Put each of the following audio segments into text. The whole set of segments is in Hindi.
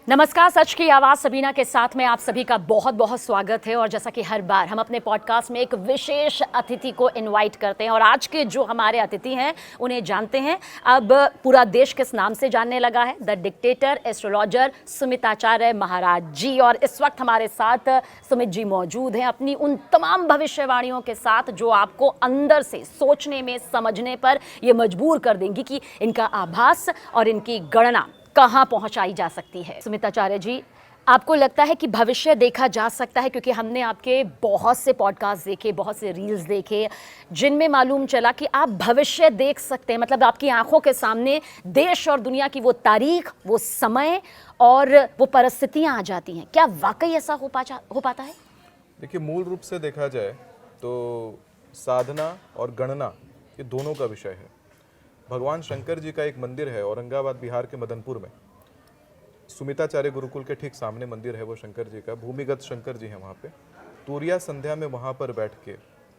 नमस्कार, सच की आवाज़ सबीना के साथ में आप सभी का बहुत बहुत स्वागत है। और जैसा कि हर बार हम अपने पॉडकास्ट में एक विशेष अतिथि को इनवाइट करते हैं और आज के जो हमारे अतिथि हैं उन्हें जानते हैं। अब पूरा देश किस नाम से जानने लगा है, द डिक्टेटर एस्ट्रोलॉजर सुमिताचार्य महाराज जी। और इस वक्त हमारे साथ सुमित जी मौजूद हैं अपनी उन तमाम भविष्यवाणियों के साथ जो आपको अंदर से सोचने में, समझने पर ये मजबूर कर देंगी कि इनका आभास और इनकी गणना कहाँ पहुंचाई जा सकती है। सुमिताचार्य जी, आपको लगता है कि भविष्य देखा जा सकता है? क्योंकि हमने आपके बहुत से पॉडकास्ट देखे, बहुत से रील्स देखे, जिनमें मालूम चला कि आप भविष्य देख सकते हैं। मतलब आपकी आंखों के सामने देश और दुनिया की वो तारीख, वो समय और वो परिस्थितियां आ जाती हैं। क्या वाकई ऐसा हो पाता है? देखिए, मूल रूप से देखा जाए तो साधना और गणना ये दोनों का विषय है। भगवान शंकर जी का एक मंदिर है औरंगाबाद बिहार के मदनपुर में। सुमिताचार्य गुरुकुल के ठीक सामने मंदिर है वो शंकर जी का, भूमिगत शंकर जी हैं वहाँ पे। तुरिया संध्या में वहाँ पर बैठ के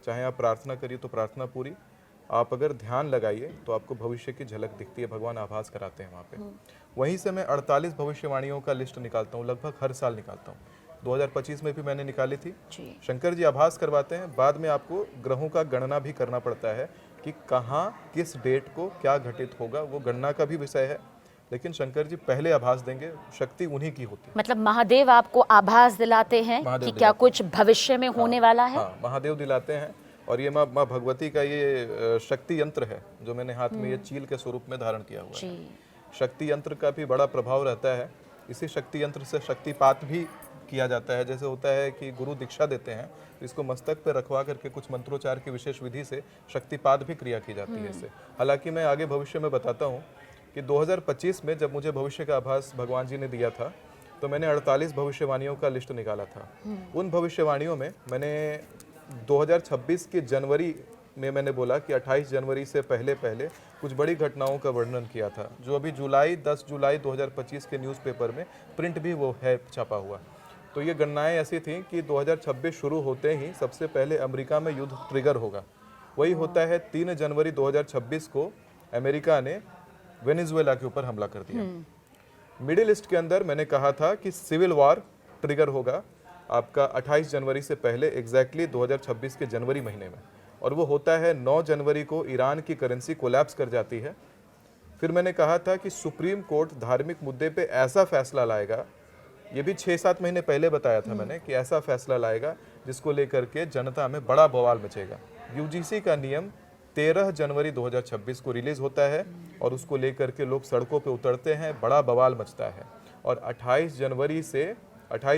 चाहे आप प्रार्थना करिए तो प्रार्थना पूरी, आप अगर ध्यान लगाइए तो आपको भविष्य की झलक दिखती है। भगवान आभास कराते हैं वहाँ पे। वहीं से मैं 48 भविष्यवाणियों का लिस्ट निकालता हूँ, लगभग हर साल निकालता हूँ। 2025 में भी मैंने निकाली थी। शंकर जी आभास करवाते हैं, बाद में आपको ग्रहों का गणना भी करना पड़ता है कि कहाँ किस डेट को क्या घटित होगा, वो गणना का भी विषय है। लेकिन शंकर जी पहले आभास देंगे, शक्ति उन्हीं की होती है। मतलब महादेव आपको आभास दिलाते हैं कि क्या कुछ भविष्य में होने वाला है? हाँ, महादेव दिलाते हैं। और ये माँ भगवती का ये शक्ति यंत्र है जो मैंने हाथ में ये चील के स्वरूप में धारण किया हुआ है। शक्ति यंत्र का भी बड़ा प्रभाव रहता है। इसी शक्ति यंत्र से शक्तिपात भी किया जाता है। जैसे होता है कि गुरु दीक्षा देते हैं तो इसको मस्तक पे रखवा करके कुछ मंत्रोच्चार की विशेष विधि से शक्तिपात भी क्रिया की जाती है इससे। हालांकि मैं आगे भविष्य में बताता हूँ कि 2025 में जब मुझे भविष्य का आभास भगवान जी ने दिया था तो मैंने 48 भविष्यवाणियों का लिस्ट निकाला था। उन भविष्यवाणियों में मैंने 2026 के जनवरी में मैंने बोला कि 28 जनवरी से पहले पहले कुछ बड़ी घटनाओं का वर्णन किया था, जो अभी 10 जुलाई 2025 के न्यूज़पेपर में प्रिंट भी वो है छपा हुआ। तो ये गणनाएं ऐसी थी कि 2026 शुरू होते ही सबसे पहले अमेरिका में युद्ध ट्रिगर होगा। वही होता है 3 जनवरी 2026 को अमेरिका ने वेनेजुएला के ऊपर हमला कर दिया। मिडिल ईस्ट के अंदर मैंने कहा था कि सिविल वॉर ट्रिगर होगा आपका 28 जनवरी से पहले, एग्जैक्टली 2026 के जनवरी महीने में। और वो होता है 9 जनवरी को ईरान की करेंसी कोलैप्स कर जाती है। फिर मैंने कहा था कि सुप्रीम कोर्ट धार्मिक मुद्दे पे ऐसा फैसला लाएगा, ये भी 6-7 महीने पहले बताया था मैंने कि ऐसा फैसला लाएगा जिसको लेकर के जनता में बड़ा बवाल मचेगा। यूजीसी का नियम 13 जनवरी 2026 को रिलीज होता है और उसको लेकर के लोग सड़कों पे उतरते हैं, बड़ा बवाल मचता है। और 28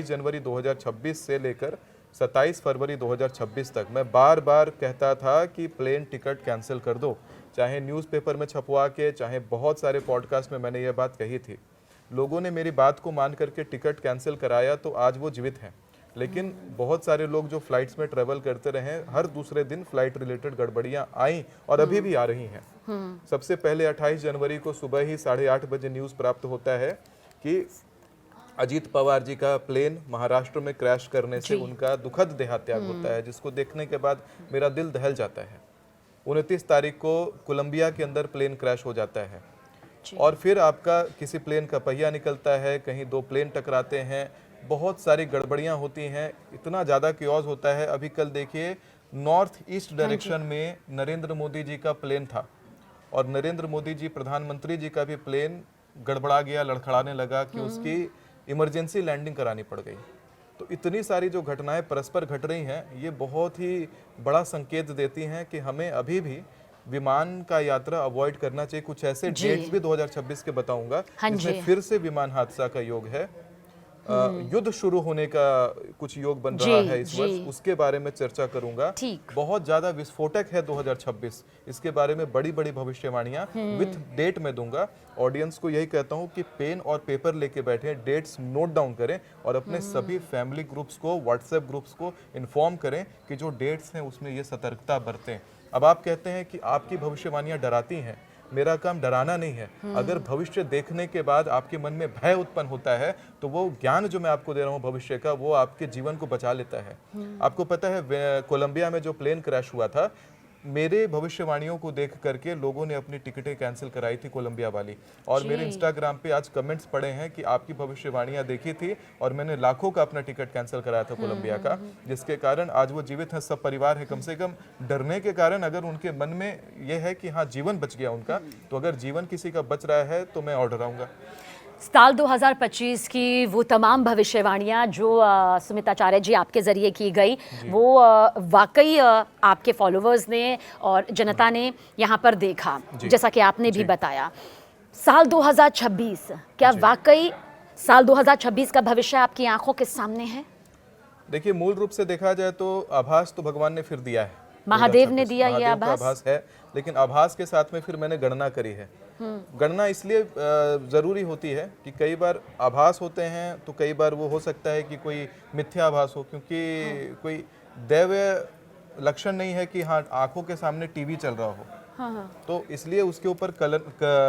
जनवरी 2026 से लेकर 27 फरवरी 2026 तक मैं बार बार कहता था कि प्लेन टिकट कैंसिल कर दो। चाहे न्यूज़पेपर में छपवा के, चाहे बहुत सारे पॉडकास्ट में मैंने ये बात कही थी। लोगों ने मेरी बात को मान करके टिकट कैंसिल कराया तो आज वो जीवित हैं। लेकिन बहुत सारे लोग जो फ्लाइट्स में ट्रेवल करते रहे, हर दूसरे दिन फ्लाइट रिलेटेड गड़बड़ियां आई और अभी भी आ रही हैं। सबसे पहले 28 जनवरी को सुबह ही 8:30 बजे न्यूज़ प्राप्त होता है कि अजीत पवार जी का प्लेन महाराष्ट्र में क्रैश करने से उनका दुखद देहात्याग होता है, जिसको देखने के बाद मेरा दिल दहल जाता है। 29 तारीख को कोलंबिया के अंदर प्लेन क्रैश हो जाता है। और फिर आपका किसी प्लेन का पहिया निकलता है, कहीं 2 प्लेन टकराते हैं, बहुत सारी गड़बड़ियां होती हैं, इतना ज़्यादा क्योस होता है। अभी कल देखिए नॉर्थ ईस्ट डायरेक्शन में नरेंद्र मोदी जी का प्लेन था और नरेंद्र मोदी जी प्रधानमंत्री जी का भी प्लेन गड़बड़ा गया, लड़खड़ाने लगा कि उसकी इमरजेंसी लैंडिंग करानी पड़ गई। तो इतनी सारी जो घटनाएं परस्पर घट रही हैं, ये बहुत ही बड़ा संकेत देती हैं कि हमें अभी भी विमान का यात्रा अवॉइड करना चाहिए। कुछ ऐसे डेट्स भी 2026 के बताऊंगा जिसमें फिर से विमान हादसा का योग है। युद्ध शुरू होने का कुछ योग बन रहा है इस वर्ष, उसके बारे में चर्चा करूंगा। बहुत ज्यादा विस्फोटक है 2026, इसके बारे में बड़ी बड़ी भविष्यवाणियां विथ डेट में दूंगा। ऑडियंस को यही कहता हूं कि पेन और पेपर लेके बैठे, डेट्स नोट डाउन करें और अपने सभी फैमिली ग्रुप्स को, व्हाट्सएप ग्रुप्स को इन्फॉर्म करें कि जो डेट्स हैं उसमें ये सतर्कता बरतें। अब आप कहते हैं कि आपकी भविष्यवाणियां डराती हैं, मेरा काम डराना नहीं है। अगर भविष्य देखने के बाद आपके मन में भय उत्पन्न होता है तो वो ज्ञान जो मैं आपको दे रहा हूँ भविष्य का, वो आपके जीवन को बचा लेता है। आपको पता है कोलंबिया में जो प्लेन क्रैश हुआ था, मेरे भविष्यवाणियों को देख करके लोगों ने अपनी टिकटें कैंसिल कराई थी कोलंबिया वाली, और मेरे इंस्टाग्राम पे आज कमेंट्स पड़े हैं कि आपकी भविष्यवाणियां देखी थी और मैंने लाखों का अपना टिकट कैंसिल कराया था कोलंबिया का, जिसके कारण आज वो जीवित हैं, सब परिवार है। कम से कम डरने के कारण अगर उनके मन में यह है कि हाँ जीवन बच गया उनका, तो अगर जीवन किसी का बच रहा है तो मैं और डराऊंगा। साल 2025 की वो तमाम भविष्यवाणियां जो सुमिताचार्य जी आपके ज़रिए की गई, वो वाकई आपके फॉलोअर्स ने और जनता ने यहाँ पर देखा, जैसा कि आपने भी बताया। साल 2026 क्या वाकई साल 2026 का भविष्य आपकी आंखों के सामने है? देखिए, मूल रूप से देखा जाए तो आभास तो भगवान ने फिर दिया है, महादेव ने दिया ये आभास है, लेकिन आभास के साथ में फिर मैंने गणना करी है। गणना इसलिए जरूरी होती है कि कई बार आभास होते हैं तो कई बार वो हो सकता है कि कोई मिथ्या आभास हो, क्योंकि कोई दैवीय लक्षण नहीं है कि हाँ आंखों के सामने टीवी चल रहा हो। तो इसलिए उसके ऊपर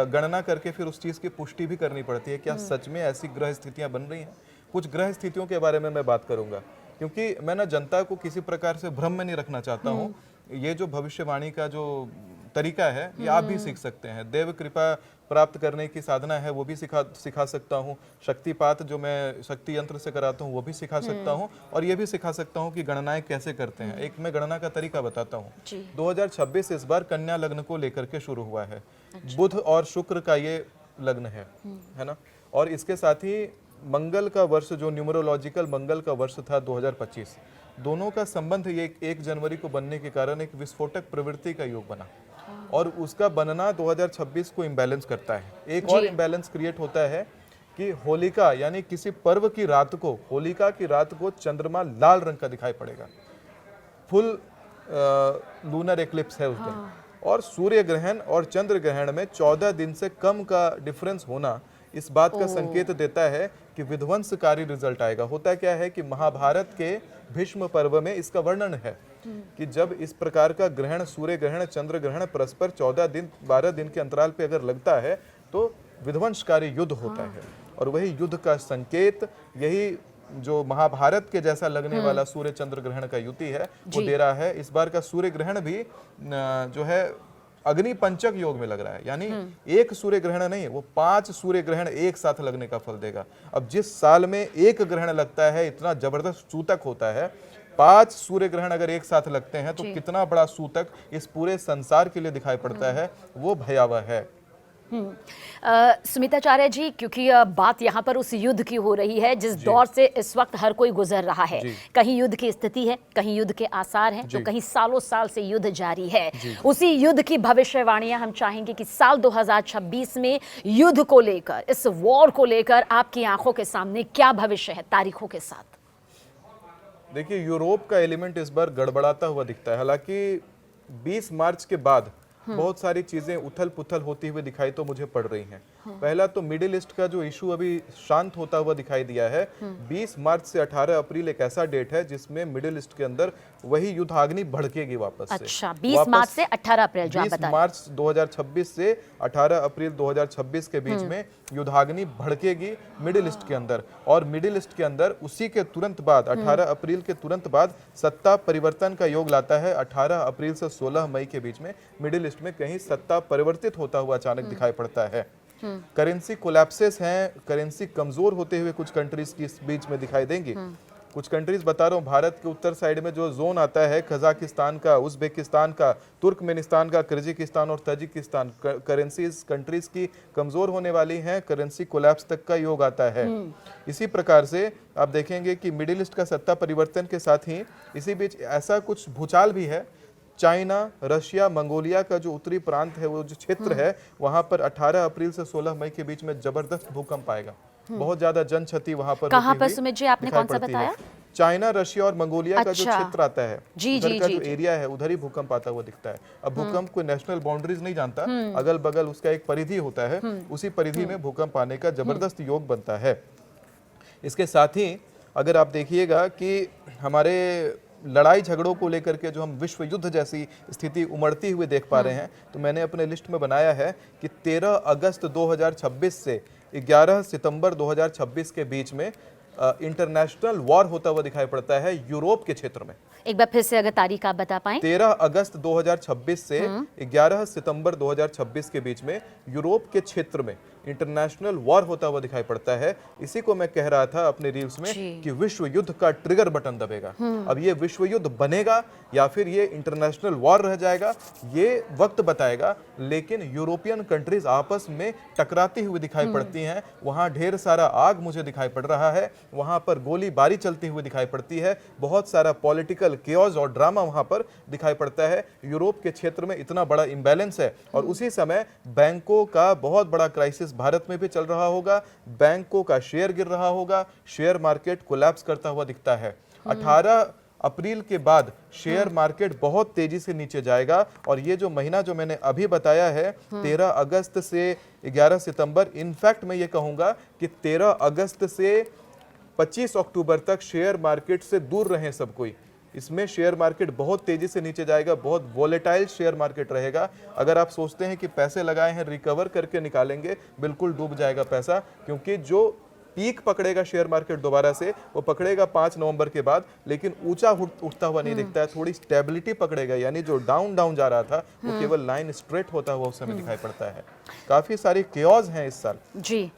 गणना करके फिर उस चीज की पुष्टि भी करनी पड़ती है, क्या सच में ऐसी ग्रह स्थितियां बन रही हैं। कुछ ग्रह स्थितियों के बारे में मैं बात करूंगा, क्योंकि मैं ना जनता को किसी प्रकार से भ्रम में नहीं रखना चाहता हूँ। ये जो भविष्यवाणी का जो तरीका है ये आप भी सीख सकते हैं। देव कृपा प्राप्त करने की साधना है वो भी सिखा सकता हूँ। शक्तिपात जो मैं शक्ति यंत्र से कराता हूँ वो भी सिखा सकता हूँ, और ये भी सिखा सकता हूँ कि गणनाएं कैसे करते हैं। एक मैं गणना का तरीका बताता हूँ। 2026 इस बार कन्या लग्न को लेकर के शुरू हुआ है। बुध और शुक्र का ये लग्न है ना, और इसके साथ ही मंगल का वर्ष जो न्यूमरोलॉजिकल मंगल का वर्ष था 2025, दोनों का संबंध ये 1 जनवरी को बनने के कारण एक विस्फोटक प्रवृत्ति का योग बना, और उसका बनना 2026 को इम्बैलेंस करता है। एक और इम्बैलेंस क्रिएट होता है कि होलिका यानी किसी पर्व की रात को, होलिका की रात को चंद्रमा लाल रंग का दिखाई पड़ेगा। फुल लूनर एक्लिप्स है उस दिन, और सूर्य ग्रहण और चंद्र ग्रहण में 14 दिन से कम का डिफरेंस होना इस बात का संकेत देता है कि विध्वंसकारी रिजल्ट आएगा। होता क्या है कि महाभारत के भीष्म पर्व में इसका वर्णन है कि जब इस प्रकार का ग्रहण, सूर्य ग्रहण, चंद्र ग्रहण परस्पर 14 दिन 12 दिन के अंतराल पे अगर लगता है तो विध्वंसकारी युद्ध होता है, और वही युद्ध का संकेत यही जो महाभारत के जैसा लगने वाला सूर्य चंद्र ग्रहण का युति है वो दे रहा है। इस बार का सूर्य ग्रहण भी जो है अग्नि पंचक योग में लग रहा है, यानी एक सूर्य ग्रहण नहीं, वो 5 सूर्य ग्रहण एक साथ लगने का फल देगा। अब जिस साल में एक ग्रहण लगता है इतना जबरदस्त सूतक होता है, 5 सूर्य ग्रहण अगर एक साथ लगते हैं तो कितना बड़ा सूतक इस पूरे संसार के लिए दिखाई पड़ता है, वो भयावह है। सुमिताचार्य जी, क्योंकि बात यहाँ पर उस युद्ध की हो रही है जिस दौर से इस वक्त हर कोई गुजर रहा है, कहीं युद्ध की स्थिति है, कहीं युद्ध के आसार हैं, तो कहीं सालों साल से युद्ध जारी है। उसी युद्ध की भविष्यवाणियां हम चाहेंगे कि साल 2026 में युद्ध को लेकर, इस वॉर को लेकर आपकी आंखों के सामने क्या भविष्य है तारीखों के साथ? देखिए, यूरोप का एलिमेंट इस बार गड़बड़ाता हुआ दिखता है। हालांकि 20 मार्च के बाद बहुत सारी चीजें उथल पुथल होती हुई दिखाई तो मुझे पड़ रही हैं। पहला तो मिडिल ईस्ट का जो इशू अभी शांत होता हुआ दिखाई दिया है। 20 मार्च से 18 अप्रैल एक ऐसा डेट है जिसमें मिडिल ईस्ट के अंदर वही युद्धाग्नि भड़केगी वापस से। अच्छा, 20 मार्च से 18 अप्रैल जो आप बता रहे हैं। 20 मार्च 2026 से 18 अप्रैल 2026 के बीच में युद्धाग्नि भड़केगी मिडिल ईस्ट के अंदर, और मिडिल ईस्ट के अंदर उसी के तुरंत बाद 18 अप्रैल के तुरंत बाद सत्ता परिवर्तन का योग लाता है। 18 अप्रैल से 16 मई के बीच में मिडिल ईस्ट में कहीं सत्ता परिवर्तित होता हुआ अचानक दिखाई पड़ता है। करेंसी कोलैप्सेस हैं, करेंसी कमजोर होते हुए कुछ कंट्रीज की इस बीच में दिखाई देंगी। कुछ कंट्रीज बता रहा हूँ, भारत के उत्तर साइड में जो जोन आता है, कजाकिस्तान का, उज्बेकिस्तान का, तुर्कमेनिस्तान का, किर्गिस्तान और ताजिकिस्तान, करेंसीज कंट्रीज की कमजोर होने वाली हैं, करेंसी कोलैप्स तक का योग आता है। इसी प्रकार से आप देखेंगे कि मिडिल ईस्ट का सत्ता परिवर्तन के साथ ही इसी बीच ऐसा कुछ भूचाल भी है। चाइना, रशिया, मंगोलिया का जो उत्तरी प्रांत है, वो जो क्षेत्र है, वहां पर 18 अप्रैल से 16 मई के बीच में जबरदस्त भूकंप आएगा। बहुत ज्यादा जन क्षति वहां पर कहां पर सुमित जी आपने कौन सा बताया? चाइना, रशिया और मंगोलिया का जो क्षेत्र आता है, उधर का जो एरिया है, उधर ही भूकंप आता हुआ दिखता है। अब भूकंप कोई नेशनल बाउंड्रीज नहीं जानता, अगल बगल उसका एक परिधि होता है, उसी परिधि में भूकंप आने का जबरदस्त योग बनता है। इसके साथ ही अगर आप देखिएगा कि हमारे लड़ाई झगड़ों को लेकर के जो हम विश्व युद्ध जैसी स्थिति उमड़ती हुई देख पा रहे हैं, तो मैंने अपने लिस्ट में बनाया है कि 13 अगस्त 2026 से 11 सितंबर 2026 के बीच में इंटरनेशनल वॉर होता हुआ दिखाई पड़ता है यूरोप के क्षेत्र में। एक बार फिर से अगर तारीख आप बता पाएं। 13 अगस्त 2026 से 11 सितंबर 2026 के बीच में यूरोप के क्षेत्र में इंटरनेशनल वॉर होता हुआ दिखाई पड़ता है। इसी को मैं कह रहा था अपने रील्स में कि विश्व युद्ध का ट्रिगर बटन दबेगा। अब ये विश्व युद्ध बनेगा या फिर ये इंटरनेशनल वॉर रह जाएगा, ये वक्त बताएगा। लेकिन यूरोपियन कंट्रीज आपस में टकराती हुई दिखाई पड़ती हैं। वहां ढेर सारा आग मुझे दिखाई पड़ रहा है, वहां पर गोलीबारी चलती हुई दिखाई पड़ती है, बहुत सारा पॉलिटिकल केओस और ड्रामा वहां पर दिखाई पड़ता है। यूरोप के क्षेत्र में इतना बड़ा इंबैलेंस है और उसी समय बैंकों का बहुत बड़ा क्राइसिस भारत में भी चल रहा होगा। बैंकों का शेयर गिर रहा होगा, शेयर मार्केट कोलैप्स करता हुआ दिखता है। 18 अप्रैल के बाद शेयर मार्केट बहुत तेजी से नीचे जाएगा और ये जो महीना जो मैंने अभी बताया है 13 अगस्त से 11 सितंबर, इनफैक्ट मैं ये कहूंगा कि 13 अगस्त से 25 अक्टूबर तक शेयर मार्केट से दूर रहें सब कोई। इसमें शेयर मार्केट बहुत तेजी से नीचे जाएगा, बहुत वोलेटाइल शेयर मार्केट रहेगा। अगर आप सोचते हैं कि पैसे लगाए हैं रिकवर करके निकालेंगे, बिल्कुल डूब जाएगा पैसा, क्योंकि जो पीक पकड़ेगा शेयर मार्केट दोबारा से वो पकड़ेगा 5 नवंबर के बाद, लेकिन ऊंचा उठता हुआ नहीं दिखता है, थोड़ी स्टेबिलिटी पकड़ेगा। यानी जो डाउन डाउन जा रहा था वो केवल लाइन स्ट्रेट होता हुआ उस समय दिखाई पड़ता है। काफी सारी केओस हैं इस साल जी।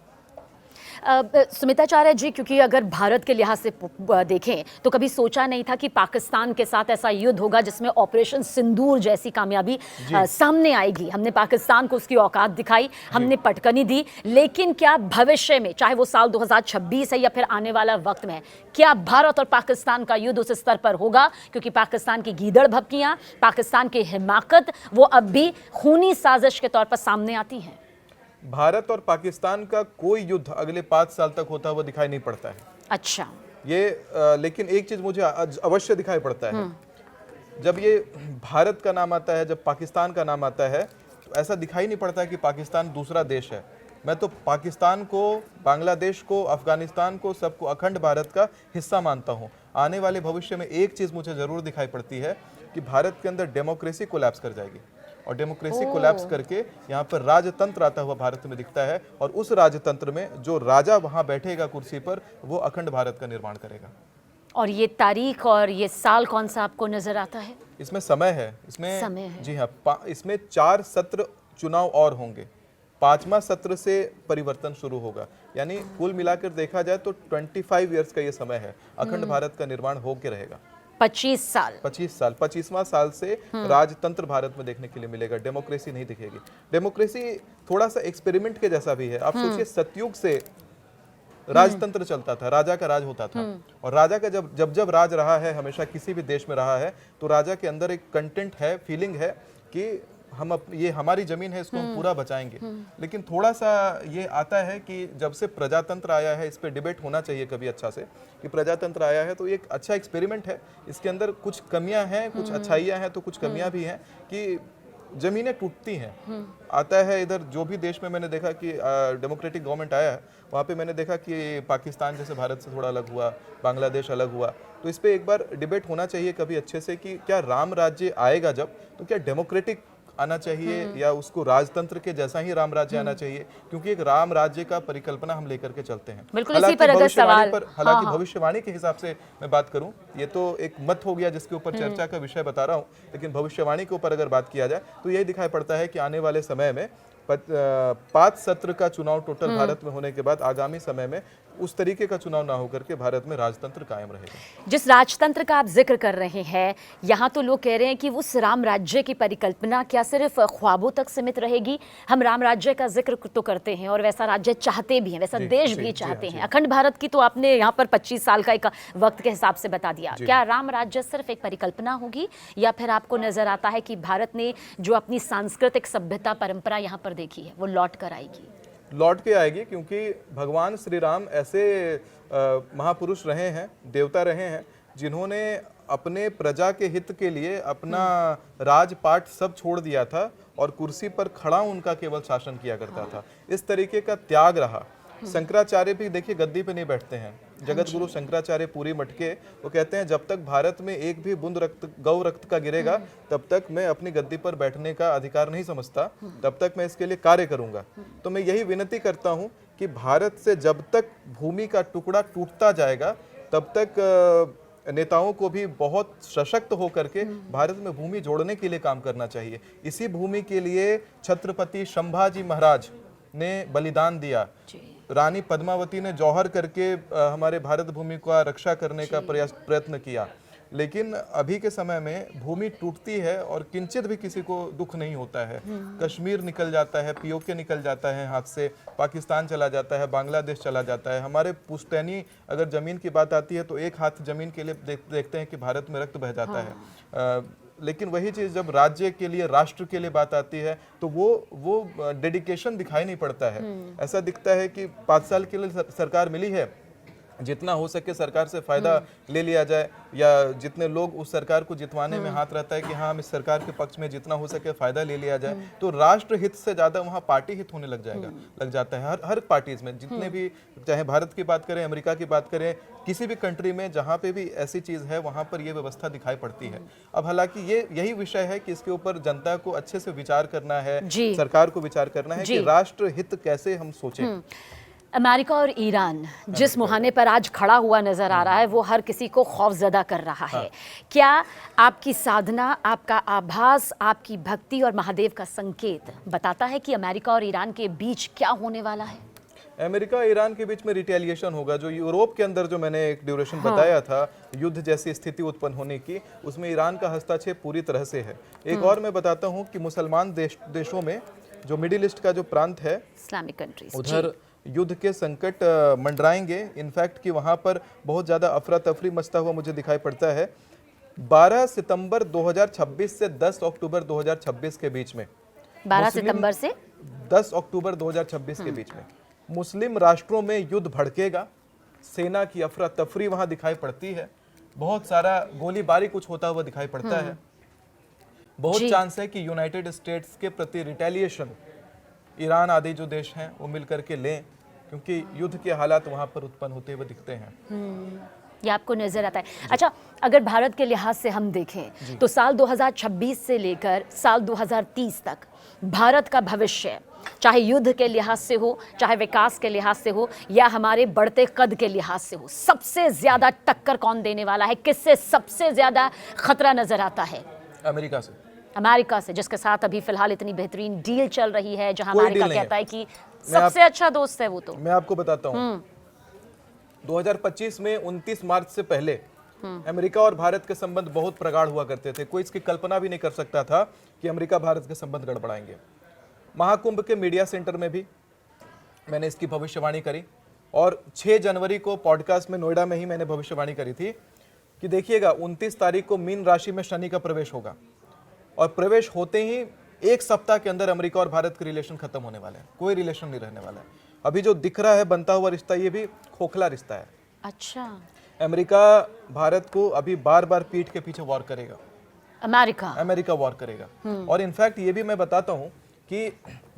सुमिताचार्य जी, क्योंकि अगर भारत के लिहाज से देखें तो कभी सोचा नहीं था कि पाकिस्तान के साथ ऐसा युद्ध होगा जिसमें ऑपरेशन सिंदूर जैसी कामयाबी सामने आएगी। हमने पाकिस्तान को उसकी औकात दिखाई, हमने पटकनी दी, लेकिन क्या भविष्य में, चाहे वो साल 2026 है या फिर आने वाला वक्त में, क्या भारत और पाकिस्तान का युद्ध उस स्तर पर होगा? क्योंकि पाकिस्तान की गीदड़ भभकियां, पाकिस्तान की हिमाकत, वो अब भी खूनी साजिश के तौर पर सामने आती हैं। भारत और पाकिस्तान का कोई युद्ध अगले 5 साल तक होता हुआ दिखाई नहीं पड़ता है। अच्छा, ये लेकिन एक चीज मुझे अवश्य दिखाई पड़ता है, जब ये भारत का नाम आता है, जब पाकिस्तान का नाम आता है, तो ऐसा दिखाई नहीं पड़ता कि पाकिस्तान दूसरा देश है। मैं तो पाकिस्तान को, बांग्लादेश को, अफगानिस्तान को, सबको अखंड भारत का हिस्सा मानता हूँ। आने वाले भविष्य में एक चीज मुझे जरूर दिखाई पड़ती है कि भारत के अंदर डेमोक्रेसी कोलैप्स कर जाएगी और डेमोक्रेसी कोलैप्स करके यहाँ पर राजतंत्र आता हुआ भारत में दिखता है और उस राजतंत्र में जो राजा वहां बैठेगा कुर्सी पर, वो अखंड भारत का निर्माण करेगा। और ये तारीख और ये साल कौन सा आपको नजर आता है? इसमें समय है, इसमें समय है। जी हाँ, इसमें 4 सत्र चुनाव और होंगे, 5वां सत्र से परिवर्तन शुरू होगा। यानी कुल मिलाकर देखा जाए तो 25 इयर्स का ये समय है, अखंड भारत का निर्माण होके रहेगा। 25 साल 25वां साल से राजतंत्र भारत में देखने के लिए मिलेगा, डेमोक्रेसी नहीं दिखेगी। डेमोक्रेसी थोड़ा सा एक्सपेरिमेंट के जैसा भी है। आप सोचिए, सतयुग से राजतंत्र चलता था, राजा का राज होता था, और राजा का जब राज रहा है, हमेशा किसी भी देश में रहा है, तो राजा के अंदर एक कंटेंट है, फीलिंग है कि ये हमारी जमीन है, इसको हम पूरा बचाएंगे। लेकिन थोड़ा सा ये आता है कि जब से प्रजातंत्र आया है, इस पे डिबेट होना चाहिए कभी अच्छा से, कि प्रजातंत्र आया है तो ये एक अच्छा एक्सपेरिमेंट है। इसके अंदर कुछ कमियां हैं, कुछ अच्छाइयां हैं, तो कुछ कमियां भी हैं कि जमीनें टूटती हैं। आता है इधर, जो भी देश में मैंने देखा कि डेमोक्रेटिक गवर्नमेंट आया है, वहाँ पे मैंने देखा कि पाकिस्तान जैसे भारत से थोड़ा अलग हुआ, बांग्लादेश अलग हुआ। तो इस पे एक बार डिबेट होना चाहिए कभी अच्छे से कि क्या राम राज्य आएगा जब, तो क्या डेमोक्रेटिक आना चाहिए या उसको राजतंत्र के जैसा ही राम राज्य आना चाहिए, क्योंकि एक राम राज्य का परिकल्पना हम लेकर के चलते हैं। बिल्कुल इसी पर अगर सवाल, हालांकि भविष्यवाणी के हिसाब से मैं बात करूं, ये तो एक मत हो गया जिसके ऊपर चर्चा का विषय बता रहा हूं, लेकिन भविष्यवाणी के ऊपर अगर बात किया जाए तो यही दिखाई पड़ता है कि आने वाले समय में 5 सत्र का चुनाव टोटल भारत में होने के बाद आगामी समय में उस तरीके का चुनाव ना होकर के भारत में राजतंत्र कायम रहेगा। जिस राजतंत्र का आप जिक्र कर रहे हैं, यहाँ तो लोग कह रहे हैं कि उस राम राज्य की परिकल्पना क्या सिर्फ ख्वाबों तक सीमित रहेगी? हम राम राज्य का जिक्र तो करते हैं और वैसा राज्य चाहते भी हैं, वैसा देश भी चाहते हैं। अखंड भारत की तो आपने यहाँ पर 25 साल का एक वक्त के हिसाब से बता दिया। क्या राम राज्य सिर्फ एक परिकल्पना होगी, या फिर आपको नजर आता है कि भारत ने जो अपनी सांस्कृतिक सभ्यता परंपरा यहाँ पर देखी है वो लौट कर आएगी? लौट के आएगी, क्योंकि भगवान श्री राम ऐसे महापुरुष रहे हैं, देवता रहे हैं, जिन्होंने अपने प्रजा के हित के लिए अपना राजपाट सब छोड़ दिया था और कुर्सी पर खड़ा उनका केवल शासन किया करता था। इस तरीके का त्याग रहा। शंकराचार्य भी देखिए गद्दी पे नहीं बैठते हैं, जगत गुरु शंकराचार्य पूरी मठ के, वो कहते हैं जब तक भारत में एक भी बूंद गौ रक्त का गिरेगा तब तक मैं अपनी गद्दी पर बैठने का अधिकार नहीं समझता, तब तक मैं इसके लिए कार्य करूंगा। तो मैं यही विनती करता हूं कि भारत से जब तक भूमि का टुकड़ा टूटता जाएगा तब तक नेताओं को भी बहुत सशक्त होकर के भारत में भूमि जोड़ने के लिए काम करना चाहिए। इसी भूमि के लिए छत्रपति संभाजी महाराज ने बलिदान दिया। रानी पद्मावती ने जौहर करके हमारे भारत भूमि का रक्षा करने का प्रयत्न किया। लेकिन अभी के समय में भूमि टूटती है और किंचित भी किसी को दुख नहीं होता है। कश्मीर निकल जाता है, पीओके निकल जाता है हाथ से, पाकिस्तान चला जाता है, बांग्लादेश चला जाता है। हमारे पुश्तैनी अगर जमीन की बात आती है तो एक हाथ जमीन के लिए देखते हैं कि भारत में रक्त बह जाता है। लेकिन वही चीज़ जब राज्य के लिए, राष्ट्र के लिए बात आती है तो वो डेडिकेशन दिखाई नहीं पड़ता है। ऐसा दिखता है कि 5 साल के लिए सरकार मिली है, जितना हो सके सरकार से फायदा ले लिया जाए, या जितने लोग उस सरकार को जितवाने में हाथ रहता है कि हाँ हम इस सरकार के पक्ष में जितना हो सके फायदा ले लिया जाए, तो राष्ट्र हित से ज्यादा वहाँ पार्टी हित होने लग जाता है। हर पार्टीज में, जितने भी, चाहे भारत की बात करें, अमेरिका की बात करें, किसी भी कंट्री में जहाँ पे भी ऐसी चीज है वहाँ पर ये व्यवस्था दिखाई पड़ती है। अब हालांकि यही विषय है कि इसके ऊपर जनता को अच्छे से विचार करना है, सरकार को विचार करना है कि राष्ट्र हित कैसे हम सोचें। अमेरिका और ईरान जिस मुहाने पर आज खड़ा हुआ नजर आ रहा है वो हर किसी को खौफजदा कर रहा है। क्या आपकी साधना, आपका आभास, आपकी भक्ति और महादेव का संकेत बताता है कि अमेरिका और ईरान के बीच क्या होने वाला है? अमेरिका ईरान के बीच में रिटेलिएशन होगा। जो यूरोप के अंदर जो मैंने एक ड्यूरेशन बताया था युद्ध जैसी स्थिति उत्पन्न होने की, उसमें ईरान का हस्तक्षेप पूरी तरह से है। एक और मैं बताता हूँ कि मुसलमान देशों में जो मिडिल ईस्ट का जो प्रांत है, इस्लामिक कंट्रीज, उधर युद्ध के संकट मंडराएंगे। इनफैक्ट कि वहां पर बहुत ज्यादा अफरा तफरी मचता हुआ मुझे दिखाई पड़ता है। 12 सितंबर 2026 से 10 अक्टूबर 2026 के बीच में, 12 सितंबर से 10 अक्टूबर 2026 के बीच में मुस्लिम राष्ट्रों में युद्ध भड़केगा। सेना की अफरा तफरी वहां दिखाई पड़ती है, बहुत सारा गोलीबारी कुछ होता हुआ दिखाई पड़ता है। बहुत चांस है कि यूनाइटेड स्टेट्स के प्रति रिटेलिएशन ईरान आदि जो देश हैं वो मिल करके लें, क्योंकि युद्ध के हालात वहां पर उत्पन्न होते हुए दिखते हैं। ये आपको नजर आता है। अच्छा, अगर भारत के लिहाज से हम देखें तो साल 2026 से लेकर साल 2030 तक भारत का भविष्य, चाहे युद्ध के लिहाज से हो, चाहे विकास के लिहाज से हो, या हमारे बढ़ते कद के लिहाज से हो, सबसे ज्यादा टक्कर कौन देने वाला है? किससे सबसे ज्यादा खतरा नजर आता है? अमेरिका से, जिसके साथ अभी फिलहाल इतनी बेहतरीन डील चल रही है, जहां अमेरिका कहता है कि सबसे अच्छा दोस्त है वो। तो मैं आपको बताता हूं, 2025 में 29 मार्च से पहले अमेरिका और भारत के संबंध बहुत प्रगाढ़ हुआ करते थे। कोई इसकी कल्पना भी नहीं कर सकता था कि अमेरिका भारत के संबंध गड़बड़ाएंगे। महाकुंभ के मीडिया सेंटर में भी मैंने इसकी भविष्यवाणी करी, और 6 जनवरी को पॉडकास्ट में नोएडा में ही मैंने भविष्यवाणी करी थी कि देखिएगा 29 तारीख को मीन राशि में शनि का प्रवेश होगा, और प्रवेश होते ही 1 सप्ताह के अंदर अमेरिका और भारत के रिलेशन खत्म होने वाले हैं। कोई रिलेशन नहीं रहने वाला है। अभी जो दिख रहा है बनता हुआ रिश्ता, ये भी खोखला रिश्ता है। अच्छा, अमेरिका भारत को अभी बार बार पीठ के पीछे वॉर करेगा, अमेरिका वॉर करेगा। और इनफैक्ट ये भी मैं बताता हूं कि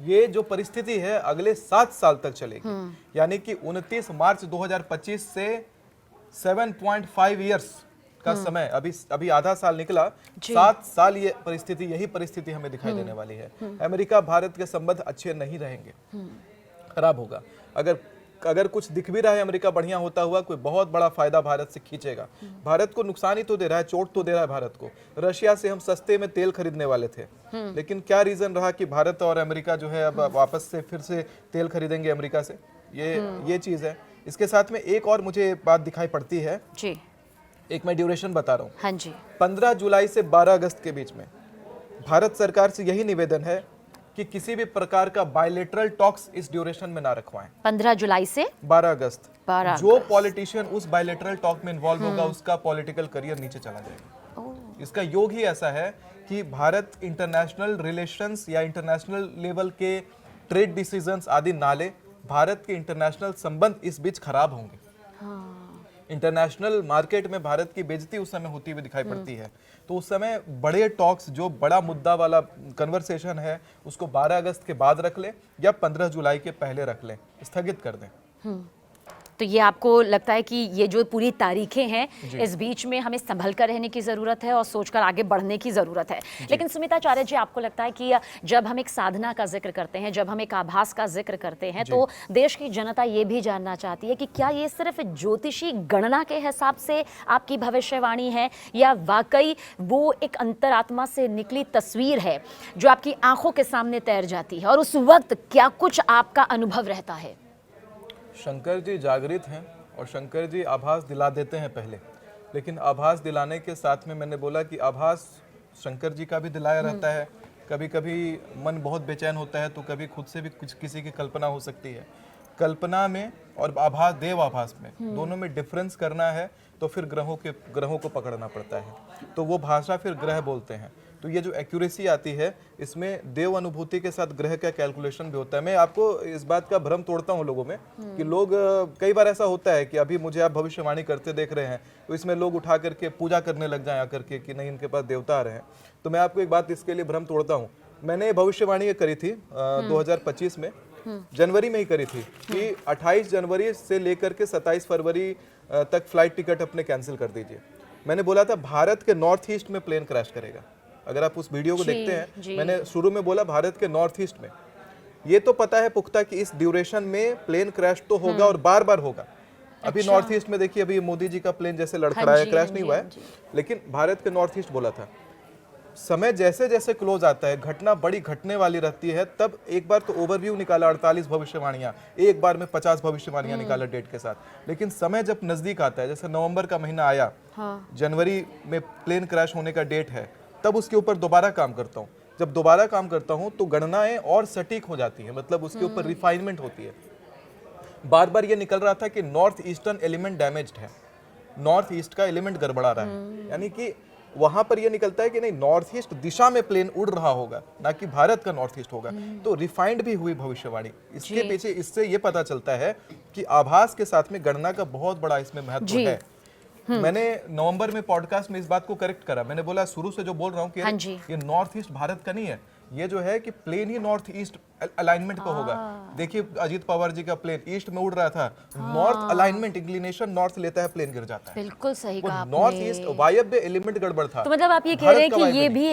ये जो परिस्थिति है अगले 7 साल तक चलेगी। यानी कि 29 मार्च 2025 से 7.5 ईयर्स का समय, अभी आधा साल निकला, 7 साल ये परिस्थिति, यही परिस्थिति हमें दिखाई देने वाली है। अमेरिका भारत के संबंध अच्छे नहीं रहेंगे, खराब होगा। अगर कुछ दिख भी रहा है अमेरिका बढ़िया होता हुआ, कोई बहुत बड़ा फायदा भारत से खींचेगा। भारत को नुकसान ही तो दे रहा है, चोट तो दे रहा है भारत को। रशिया से हम सस्ते में तेल खरीदने वाले थे, लेकिन क्या रीजन रहा कि भारत और अमेरिका जो है अब वापस से फिर से तेल खरीदेंगे अमेरिका से। ये चीज है। इसके साथ में एक और मुझे बात दिखाई पड़ती है जी। एक मैं ड्यूरेशन बता रहा हूँ। हाँ जी। 15 जुलाई से 12 अगस्त के बीच में भारत सरकार से यही निवेदन है कि किसी भी प्रकार का बायलेटरल टॉक्स इस ड्यूरेशन में ना रखवाएं। 15 जुलाई से 12 अगस्त। जो पॉलिटिशियन उस बायलेटरल टॉक में इन्वॉल्व होगा उसका पॉलिटिकल करियर नीचे चला जाएगा। इसका योग ही ऐसा है कि भारत इंटरनेशनल रिलेशंस या इंटरनेशनल लेवल के ट्रेड डिसीजंस आदि ना ले। भारत के इंटरनेशनल संबंध इस बीच खराब होंगे। इंटरनेशनल मार्केट में भारत की बेइज्जती उस समय होती हुई दिखाई पड़ती है। तो उस समय बड़े टॉक्स, जो बड़ा मुद्दा वाला कन्वर्सेशन है, उसको 12 अगस्त के बाद रख ले या 15 जुलाई के पहले रख ले, स्थगित कर दें। तो ये आपको लगता है कि ये जो पूरी तारीखें हैं, इस बीच में हमें संभल कर रहने की ज़रूरत है और सोचकर आगे बढ़ने की ज़रूरत है। लेकिन सुमिताचार्य जी, आपको लगता है कि जब हम एक साधना का जिक्र करते हैं, जब हम एक आभास का जिक्र करते हैं, तो देश की जनता ये भी जानना चाहती है कि क्या ये सिर्फ ज्योतिषी गणना के हिसाब से आपकी भविष्यवाणी है, या वाकई वो एक अंतरात्मा से निकली तस्वीर है जो आपकी आंखों के सामने तैर जाती है, और उस वक्त क्या कुछ आपका अनुभव रहता है? शंकर जी जागृत हैं और शंकर जी आभास दिला देते हैं पहले, लेकिन आभास दिलाने के साथ में मैंने बोला कि आभास शंकर जी का भी दिलाया रहता है। कभी कभी मन बहुत बेचैन होता है तो कभी खुद से भी कुछ किसी की कल्पना हो सकती है। कल्पना में और आभास, देव आभास में, दोनों में डिफरेंस करना है तो फिर ग्रहों को पकड़ना पड़ता है, तो वो भाषा फिर ग्रह बोलते हैं। तो ये जो एक्यूरेसी आती है, इसमें देव अनुभूति के साथ ग्रह का कैलकुलेशन भी होता है। मैं आपको इस बात का भ्रम तोड़ता हूँ लोगों में कि लोग, कई बार ऐसा होता है कि अभी मुझे आप भविष्यवाणी करते देख रहे हैं तो इसमें लोग उठा करके पूजा करने लग जाए आकर के कि नहीं इनके पास देवता आ रहे हैं। तो मैं आपको एक बात इसके लिए भ्रम तोड़ता हूँ। मैंने भविष्यवाणी करी थी 2025 में, जनवरी में ही करी थी कि 28 जनवरी से लेकर के 27 फरवरी तक फ्लाइट टिकट अपने कैंसिल कर दीजिए। मैंने बोला था भारत के नॉर्थ ईस्ट में प्लेन क्रैश करेगा। अगर आप उस वीडियो को देखते हैं, मैंने शुरू में बोला भारत के नॉर्थ ईस्ट में। ये तो पता है पुख्ता कि इस ड्यूरेशन में प्लेन क्रैश तो होगा और बार बार होगा। अभी नॉर्थ ईस्ट में देखिए, अभी मोदी जी का प्लेन जैसे लड़खड़ाया, क्रैश नहीं हुआ है, लेकिन भारत के नॉर्थ ईस्ट बोला था। समय जैसे जैसे क्लोज आता है, घटना बड़ी घटने वाली रहती है, तब एक बार तो ओवरव्यू निकाला 48 भविष्यवाणियां, एक बार में 50 भविष्यवाणियां निकाला डेट के साथ। लेकिन समय जब नजदीक आता है, जैसे नवंबर का महीना आया, जनवरी में प्लेन क्रैश होने का डेट है, तब उसके ऊपर दोबारा काम करता हूँ। जब दोबारा काम करता हूँ तो गणनाएं और सटीक हो जाती है, मतलब उसके ऊपर रिफाइनमेंट होती है। बार बार ये निकल रहा था कि नॉर्थ ईस्टर्न एलिमेंट डैमेज्ड है, नॉर्थ ईस्ट का एलिमेंट गड़बड़ा रहा है, यानी कि वहां पर ये निकलता है कि नहीं, नॉर्थ ईस्ट दिशा में प्लेन उड़ रहा होगा, ना कि भारत का नॉर्थ ईस्ट होगा। तो रिफाइंड भी हुई भविष्यवाणी। इसके पीछे इससे ये पता चलता है कि आभास के साथ में गणना का बहुत बड़ा इसमें महत्व है। मैंने नवंबर में पॉडकास्ट में इस बात को करेक्ट करा। मैंने बोला शुरू से जो बोल रहा हूँ कि ये नॉर्थ ईस्ट भारत का नहीं है, ये जो है कि प्लेन ही नॉर्थ ईस्ट अलाइनमेंट का होगा। देखिए अजीत पवार जी का प्लेन ईस्ट में उड़ रहा था, नॉर्थ अलाइनमेंट, इंक्लिनेशन नॉर्थ लेता है, प्लेन गिर जाता है। बिल्कुल सही कहा आपने। नॉर्थ ईस्ट वायव्य एलिमेंट गड़बड़ था। तो मतलब आप ये कह रहे हैं कि ये भी